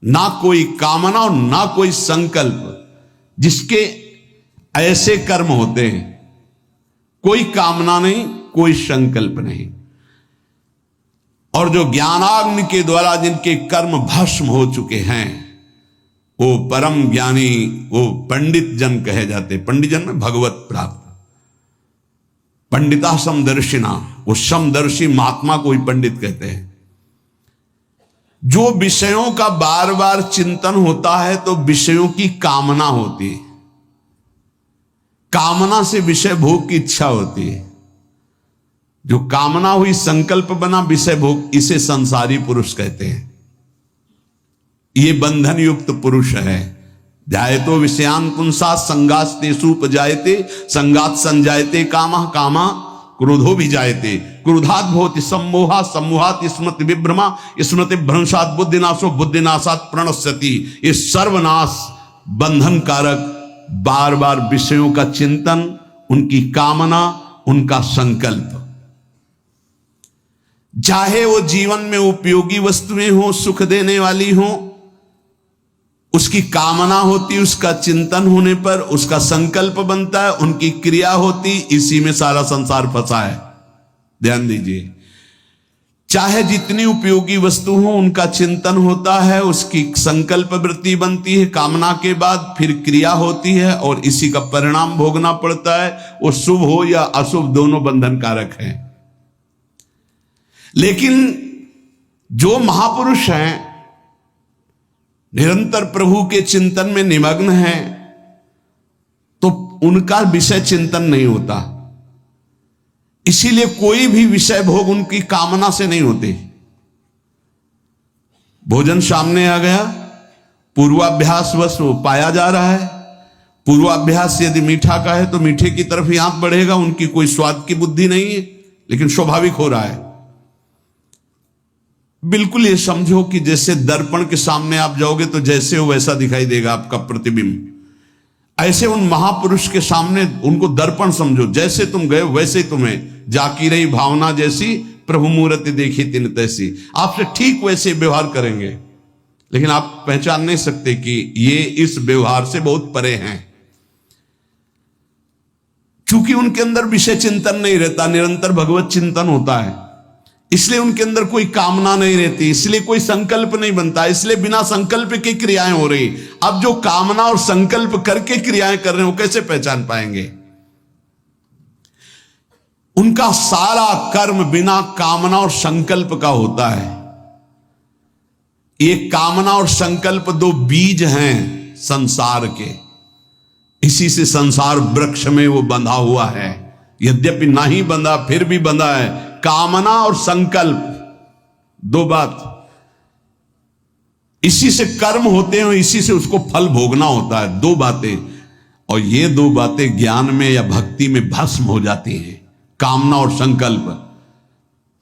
ना कोई कामना और ना कोई संकल्प, जिसके ऐसे कर्म होते हैं, कोई कामना नहीं, कोई संकल्प नहीं। और जो ज्ञानाग्नि के द्वारा जिनके कर्म भस्म हो चुके हैं, वो परम ज्ञानी, वो पंडित जन कहे जाते। पंडित जन में भगवत प्राप्त, पंडिता समदर्शिना, वो समदर्शी महात्मा को ही पंडित कहते हैं। जो विषयों का बार बार चिंतन होता है तो विषयों की कामना होती है, कामना से विषय भोग की इच्छा होती है। जो कामना हुई, संकल्प बना, विषय भोग, इसे संसारी पुरुष कहते हैं। ये बंधन युक्त पुरुष है। जायतो विषयान पुंसा संगास्तेषु उपजायते, संगात संजायते कामः, कामा क्रोधो भी जायते, क्रोधात भवति सम्मोहा, सम्मोहात स्मृति विभ्रमा, स्मृति भ्रंशात बुद्धिनाशो, बुद्धिनाशात प्रणश्यति। ये सर्वनाश बंधन कारक बार बार विषयों का चिंतन, उनकी कामना, उनका संकल्प, चाहे वो जीवन में उपयोगी वस्तुएं हो, सुख देने वाली हो, उसकी कामना होती, उसका चिंतन होने पर उसका संकल्प बनता है, उनकी क्रिया होती, इसी में सारा संसार फंसा है। ध्यान दीजिए, चाहे जितनी उपयोगी वस्तु हो उनका चिंतन होता है, उसकी संकल्प वृत्ति बनती है, कामना के बाद फिर क्रिया होती है और इसी का परिणाम भोगना पड़ता है। वो शुभ हो या अशुभ, दोनों बंधन कारक हैं। लेकिन जो महापुरुष हैं, निरंतर प्रभु के चिंतन में निमग्न हैं, तो उनका विषय चिंतन नहीं होता। इसीलिए कोई भी विषय भोग उनकी कामना से नहीं होते। भोजन सामने आ गया, पूर्वाभ्यास वश वो पाया जा रहा है। पूर्वाभ्यास यदि मीठा का है तो मीठे की तरफ ही हाथ बढ़ेगा, उनकी कोई स्वाद की बुद्धि नहीं है, लेकिन स्वाभाविक हो रहा है। बिल्कुल ये समझो कि जैसे दर्पण के सामने आप जाओगे तो जैसे हो वैसा दिखाई देगा आपका प्रतिबिंब। ऐसे उन महापुरुष के सामने उनको दर्पण समझो, जैसे तुम गए वैसे ही तुम्हें जाकी रही भावना जैसी, प्रभु मूर्ति देखी तिन तैसी। आपसे ठीक वैसे व्यवहार करेंगे, लेकिन आप पहचान नहीं सकते कि ये इस व्यवहार से बहुत परे हैं। चूंकि उनके अंदर विषय चिंतन नहीं रहता, निरंतर भगवत चिंतन होता है, इसलिए उनके अंदर कोई कामना नहीं रहती, इसलिए कोई संकल्प नहीं बनता, इसलिए बिना संकल्प की क्रियाएं हो रही। अब जो कामना और संकल्प करके क्रियाएं कर रहे हैं वो कैसे पहचान पाएंगे? उनका सारा कर्म बिना कामना और संकल्प का होता है। ये कामना और संकल्प दो बीज हैं संसार के, इसी से संसार वृक्ष में वो बंधा हुआ है। यद्यपि नहीं बंधा फिर भी बंधा है। कामना और संकल्प दो बात, इसी से कर्म होते हैं, इसी से उसको फल भोगना होता है। दो बातें, और ये दो बातें ज्ञान में या भक्ति में भस्म हो जाती हैं, कामना और संकल्प,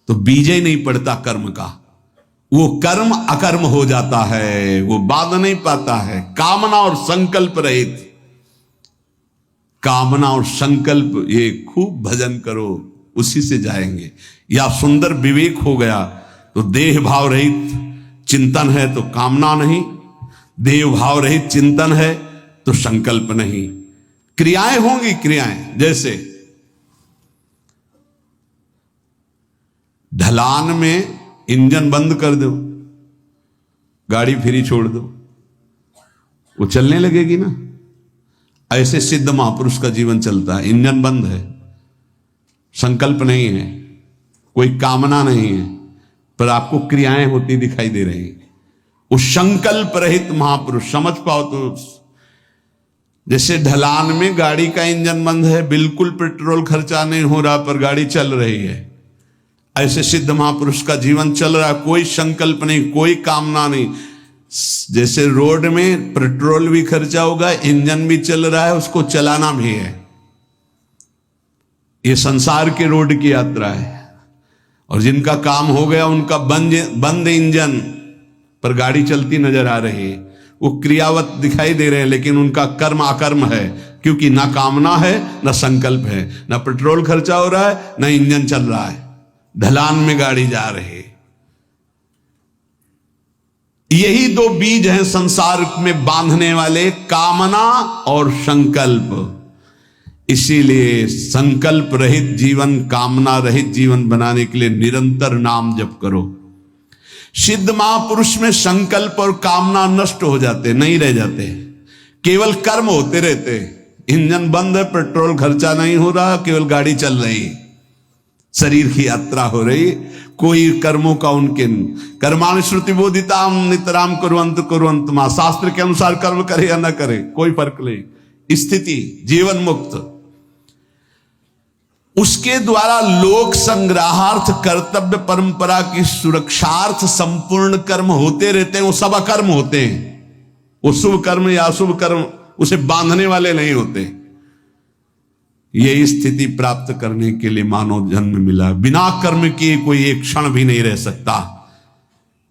तो बीज ही नहीं पड़ता कर्म का। वो कर्म अकर्म हो जाता है, वो बाध नहीं पाता है। कामना और संकल्प रहित, कामना और संकल्प, ये खूब भजन करो, उसी से जाएंगे। या सुंदर विवेक हो गया तो देह भाव रहित चिंतन है तो कामना नहीं, देह भाव रहित चिंतन है तो संकल्प नहीं। क्रियाएं होंगी, क्रियाएं जैसे ढलान में इंजन बंद कर दो, गाड़ी फ्री छोड़ दो, वो चलने लगेगी ना। ऐसे सिद्ध महापुरुष का जीवन चलता है। इंजन बंद है, संकल्प नहीं है, कोई कामना नहीं है, पर आपको क्रियाएं होती दिखाई दे रही। वो संकल्प रहित महापुरुष, समझ पाओ तो। जैसे ढलान में गाड़ी का इंजन बंद है, बिल्कुल पेट्रोल खर्चा नहीं हो रहा, पर गाड़ी चल रही है। ऐसे सिद्ध महापुरुष का जीवन चल रहा है, कोई संकल्प नहीं, कोई कामना नहीं। जैसे रोड में पेट्रोल भी खर्चा होगा, इंजन भी चल रहा है, उसको चलाना भी है। ये संसार के रोड की यात्रा है। और जिनका काम हो गया उनका बंद इंजन पर गाड़ी चलती नजर आ रही है, वो क्रियावत दिखाई दे रहे हैं, लेकिन उनका कर्म अकर्म है, क्योंकि ना कामना है ना संकल्प है, ना पेट्रोल खर्चा हो रहा है ना इंजन चल रहा है, ढलान में गाड़ी जा रही है। यही दो बीज हैं संसार में बांधने वाले, कामना और संकल्प। इसीलिए संकल्प रहित जीवन, कामना रहित जीवन बनाने के लिए निरंतर नाम जप करो। सिद्ध महापुरुष में संकल्प और कामना नष्ट हो जाते, नहीं रह जाते, केवल कर्म होते रहते। इंजन बंद है, पेट्रोल खर्चा नहीं हो रहा, केवल गाड़ी चल रही, शरीर की यात्रा हो रही, कोई कर्मों का उनके कर्माणि श्रुति बोधिताम नितराम कुर्वन्तु कुर्वन्तु मां। शास्त्र के अनुसार कर्म करे या ना करे कोई फर्क नहीं, स्थिति जीवन मुक्त। उसके द्वारा लोक संग्रहार्थ, कर्तव्य परंपरा की सुरक्षार्थ संपूर्ण कर्म होते रहते हैं। वो सब अकर्म होते हैं। वो शुभ कर्म या अशुभ कर्म उसे बांधने वाले नहीं होते। ये स्थिति प्राप्त करने के लिए मानव जन्म मिला। बिना कर्म किए कोई एक क्षण भी नहीं रह सकता।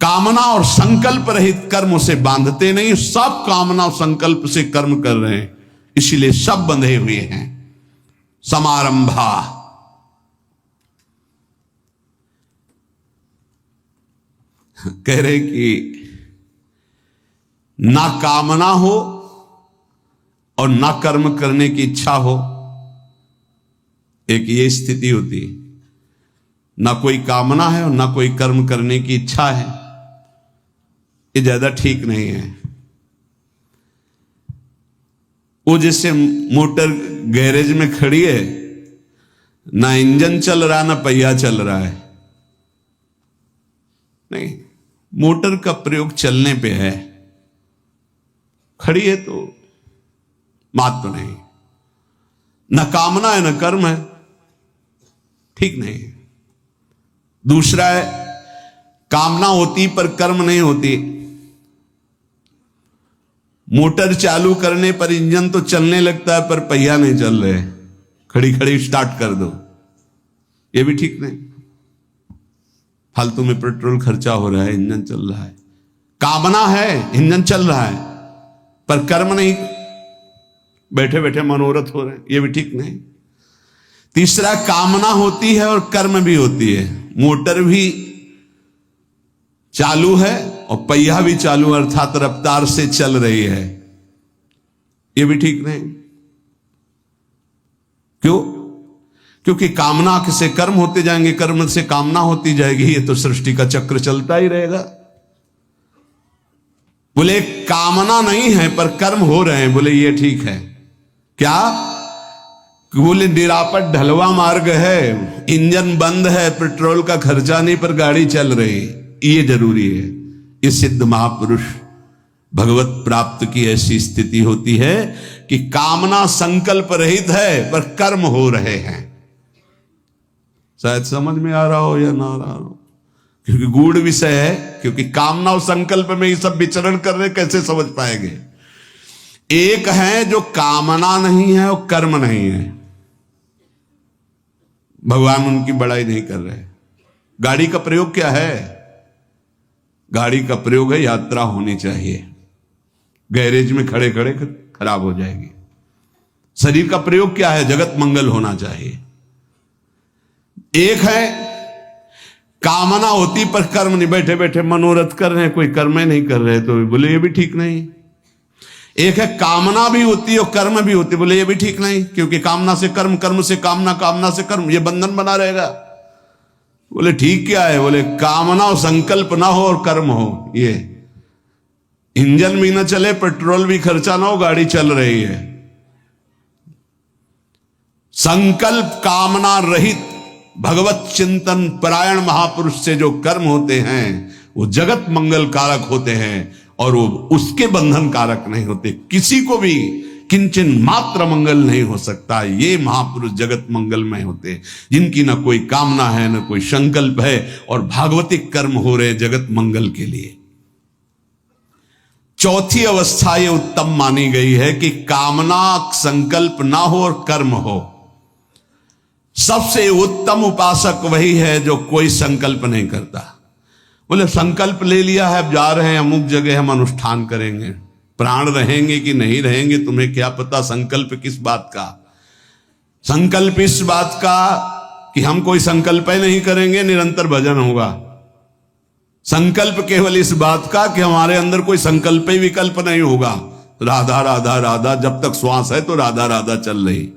कामना और संकल्प रहित कर्म उसे बांधते नहीं। सब कामना और संकल्प से कर्म कर रहे हैं, इसीलिए सब बंधे हुए हैं। समारंभा, कह रहे कि ना कामना हो और ना कर्म करने की इच्छा हो, एक ये स्थिति होती है। ना कोई कामना है और ना कोई कर्म करने की इच्छा है, ये ज्यादा ठीक नहीं है। वो जैसे मोटर गैरेज में खड़ी है, ना इंजन चल रहा ना पहिया चल रहा है, नहीं, मोटर का प्रयोग चलने पे है, खड़ी है तो मात तो नहीं। न कामना है न कर्म है, ठीक नहीं। दूसरा है, कामना होती पर कर्म नहीं होती। मोटर चालू करने पर इंजन तो चलने लगता है पर पहिया नहीं चल रहे, खड़ी खड़ी स्टार्ट कर दो, ये भी ठीक नहीं। फालतू में पेट्रोल खर्चा हो रहा है, इंजन चल रहा है। कामना है, इंजन चल रहा है, पर कर्म नहीं, बैठे बैठे मनोरथ हो रहे हैं, ये भी ठीक नहीं। तीसरा, कामना होती है और कर्म भी होती है। मोटर भी चालू है और पहिया भी चालू, अर्थात रफ्तार से चल रही है, ये भी ठीक नहीं। क्यों? क्योंकि कामना से कर्म होते जाएंगे, कर्म से कामना होती जाएगी, ये तो सृष्टि का चक्र चलता ही रहेगा। बोले कामना नहीं है पर कर्म हो रहे हैं, बोले ये ठीक है। क्या? बोले निरापद ढलवा मार्ग है, इंजन बंद है, पेट्रोल का खर्चा नहीं पर गाड़ी चल रही, ये जरूरी है। ये सिद्ध महापुरुष भगवत प्राप्त की ऐसी स्थिति होती है कि कामना संकल्प रहित है पर कर्म हो रहे हैं। शायद समझ में आ रहा हो या ना आ रहा हो, क्योंकि गूढ़ विषय है। क्योंकि कामना और संकल्प में ये सब विचरण कर रहे, कैसे समझ पाएंगे? एक है जो कामना नहीं है और कर्म नहीं है, भगवान उनकी बड़ाई नहीं कर रहे। गाड़ी का प्रयोग क्या है? गाड़ी का प्रयोग है यात्रा होनी चाहिए, गैरेज में खड़े खड़े खराब हो जाएगी। शरीर का प्रयोग क्या है? जगत मंगल होना चाहिए। एक है कामना होती पर कर्म नहीं, बैठे बैठे मनोरथ कर रहे हैं, कोई कर्म नहीं कर रहे, तो बोले ये भी ठीक नहीं। एक है कामना भी होती और कर्म भी होती, बोले ये भी ठीक नहीं, क्योंकि कामना से कर्म, कर्म से कामना, कामना से कर्म, ये बंधन बना रहेगा। बोले ठीक क्या है? बोले कामना और संकल्प ना हो और कर्म हो, ये इंजन भी ना चले, पेट्रोल भी खर्चा ना हो, गाड़ी चल रही है। संकल्प कामना रहित भगवत चिंतन परायण महापुरुष से जो कर्म होते हैं वो जगत मंगल कारक होते हैं और वो उसके बंधन कारक नहीं होते। किसी को भी किंचन मात्र मंगल नहीं हो सकता। ये महापुरुष जगत मंगलमय होते, जिनकी ना कोई कामना है ना कोई संकल्प है और भागवतिक कर्म हो रहे जगत मंगल के लिए। चौथी अवस्था ये उत्तम मानी गई है कि कामना संकल्प ना हो और कर्म हो। सबसे उत्तम उपासक वही है जो कोई संकल्प नहीं करता। बोले संकल्प ले लिया है, अब जा रहे हैं अमुक जगह, हम अनुष्ठान करेंगे, प्राण रहेंगे कि नहीं रहेंगे तुम्हें क्या पता। संकल्प किस बात का? संकल्प इस बात का कि हम कोई संकल्प ही नहीं करेंगे, निरंतर भजन होगा, संकल्प केवल इस बात का कि हमारे अंदर कोई संकल्प ही विकल्प नहीं होगा। राधा राधा राधा, जब तक श्वास है तो राधा राधा चल रही।